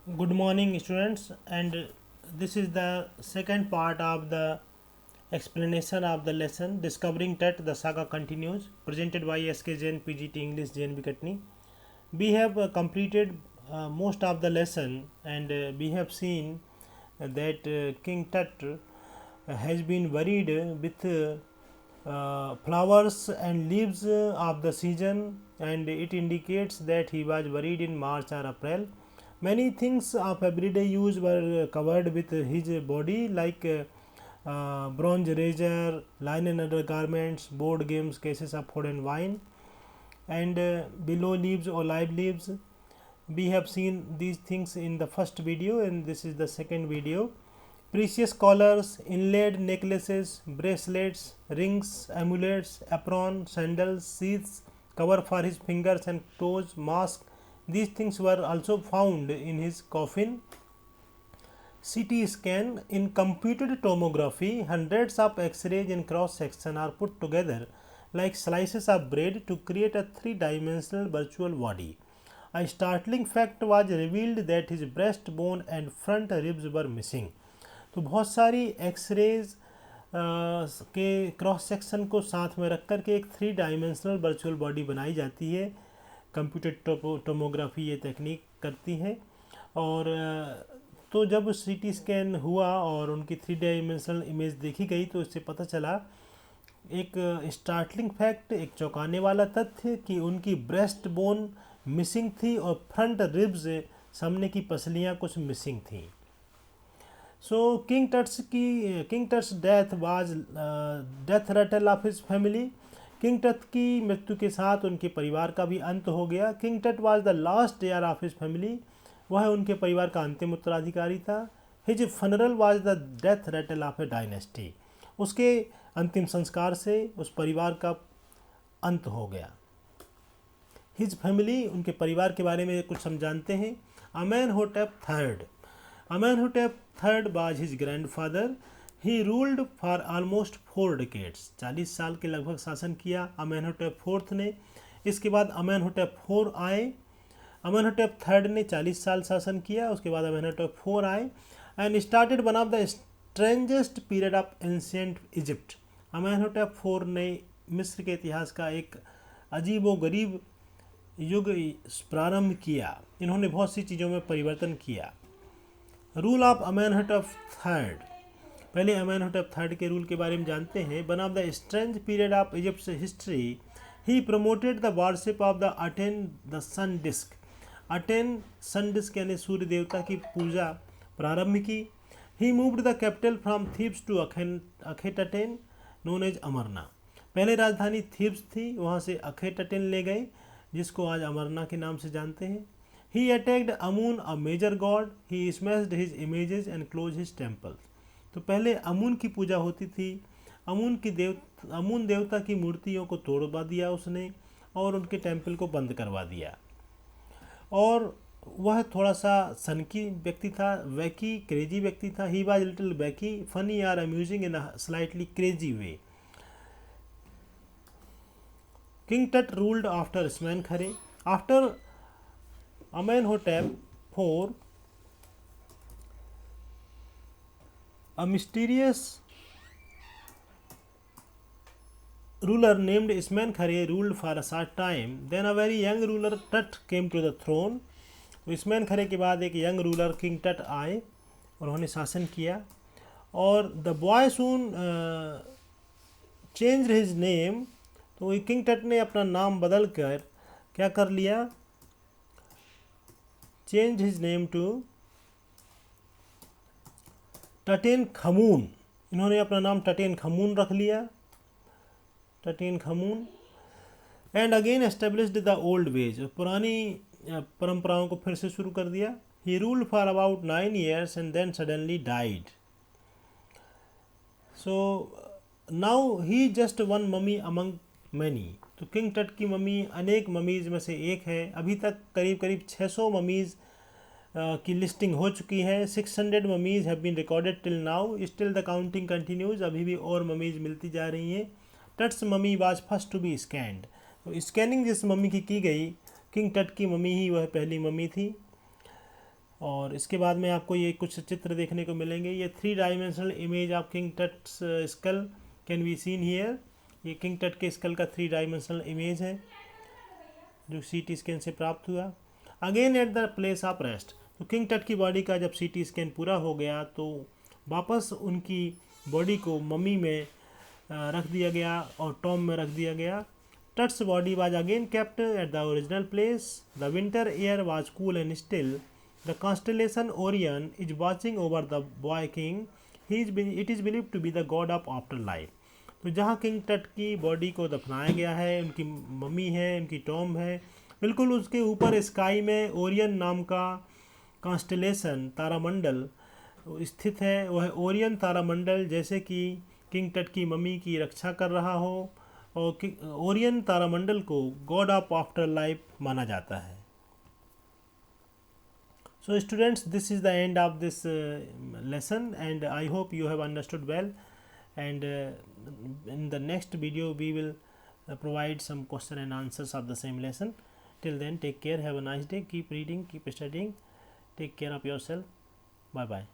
Good morning, students, and this is the second part of the explanation of the lesson Discovering Tet. The saga continues, presented by SK Jain PGT English JNB Katni. We have completed most of the lesson, and we have seen that King Tut has been worried with flowers and leaves of the season, and it indicates that he was worried in March or April. Many things of everyday use were covered with his body, like bronze razor, linen undergarments, board games, cases of food and wine, and below leaves, olive leaves. We have seen these things in the first video, and this is the second video. Precious collars, inlaid necklaces, bracelets, rings, amulets, apron, sandals, sheaths, cover for his fingers and toes, mask. These things were also found in his coffin. CT scan. In computed tomography, hundreds of X-rays in cross section are put together like slices of bread to create a three-dimensional virtual body. A startling fact was revealed that his breastbone and front ribs were missing. तो बहुत सारी X-rays के cross section को साथ में रख कर के एक थ्री डायमेंशनल वर्चुअल बॉडी बनाई जाती है. कंप्यूटर टोमोग्राफी ये तकनीक करती है. और तो जब सीटी स्कैन हुआ और उनकी थ्री डायमेंशनल इमेज देखी गई तो इससे पता चला एक स्टार्टलिंग फैक्ट, एक चौंकाने वाला तथ्य कि उनकी ब्रेस्ट बोन मिसिंग थी और फ्रंट रिब्स, सामने की पसलियाँ कुछ मिसिंग थी. So king Tut's death was death rattle of his family. King Tut की मृत्यु के साथ उनके परिवार का भी अंत हो गया. King Tut was the last heir of his family. वह उनके परिवार का अंतिम उत्तराधिकारी था. His funeral was the death rattle of a dynasty. उसके अंतिम संस्कार से उस परिवार का अंत हो गया. हिज फैमिली, उनके परिवार के बारे में कुछ हम जानते हैं. Amenhotep third. Amenhotep third was his grandfather. He ruled for almost 4 decades. 40 साल के लगभग शासन किया अमेनहोटेप फोर्थ ने. इसके बाद अमेनहोटेप 4 आए. अमेनहोटेप थर्ड ने 40 साल शासन किया. उसके बाद अमेनहोटेप 4 आए and started one of the strangest period of ancient Egypt. Amenhotep 4 ने मिस्र के इतिहास का एक अजीब व गरीब युग प्रारंभ किया. इन्होंने बहुत सी चीज़ों में परिवर्तन किया. Rule of Amenhotep third. पहले अमेनहोटेप थर्ड के रूल के बारे में जानते हैं. One of the strange period of Egypt's history, he promoted the worship of the Aten the sun disc. Aten sun disc यानी सूर्य देवता की पूजा प्रारंभ की. He moved the capital from Thebes to Akhetaten known as Amarna. पहले राजधानी Thebes थी, वहाँ से अखेटटेन ले गए, जिसको आज अमरना के नाम से जानते हैं. He attacked Amun, a major god. He smashed his images and closed his temples. तो पहले अमून की पूजा होती थी. अमून देवता की मूर्तियों को तोड़वा दिया उसने और उनके टेम्पल को बंद करवा दिया. और वह थोड़ा सा सनकी व्यक्ति था, वैकी क्रेजी व्यक्ति था. He was little wacky, funny or amusing in a slightly crazy way. King Tut ruled after Smenkhkare. After Amenhotep IV, a mysterious ruler named Ismenkhare ruled for a short time. Then a very young ruler Tut came to the throne. तो इसमेनखरे के बाद एक young ruler king टट आए और उन्होंने शासन किया. और the boy soon change his name. तो किंग टट ने अपना नाम बदल कर क्या कर लिया, चेंज हिज नेम टू टटेन खमून. इन्होंने अपना नाम टटेन खमून रख लिया, Tutankhamun. And again established the old ways. पुरानी परंपराओं को फिर से शुरू कर दिया. He ruled for about 9 years and then suddenly died. So now he just one mummy among many. तो किंग टट की मम्मी अनेक ममीज़ में से एक है. अभी तक करीब करीब 600 ममीज़ की लिस्टिंग हो चुकी है. 600 mummies have been recorded till now. Still the counting continues. अभी भी और ममीज़ मिलती जा रही हैं. Tut's mummy was first to be scanned. तो स्कैनिंग जिस मम्मी की गई, किंग टट की मम्मी ही वह पहली मम्मी थी. और इसके बाद में आपको ये कुछ चित्र देखने को मिलेंगे। ये 3 dimensional image of king Tut's skull can be seen here. ये किंग टट के स्कल का 3 डायमेंशनल इमेज है जो सीटी स्कैन से प्राप्त हुआ। Again at the place of rest, तो किंग टट की बॉडी का जब सीटी स्कैन पूरा हो गया तो वापस उनकी बॉडी को मम्मी में रख दिया गया और टॉम में रख दिया गया। Tut's body was again kept at the original place. The winter air was cool and still. The constellation Orion is watching over the boy king. It is believe to be the god of after life. तो जहाँ king Tut की body को दफनाया गया है, उनकी mummy है, उनकी टॉम है, बिल्कुल उसके ऊपर स्काई में ओरियन नाम का कॉन्स्टेलेशन तारामंडल स्थित है। वह ओरियन तारामंडल जैसे कि किंग टट की मम्मी की रक्षा कर रहा हो, और ओरियन तारामंडल को गॉड ऑफ आफ्टर लाइफ माना जाता है। So students, this is the end of this lesson, and I hope you have understood well, and in the next video we will provide some question and answers of the same lesson. Till then, take care, have a nice day, keep reading, keep studying, take care of yourself, bye bye.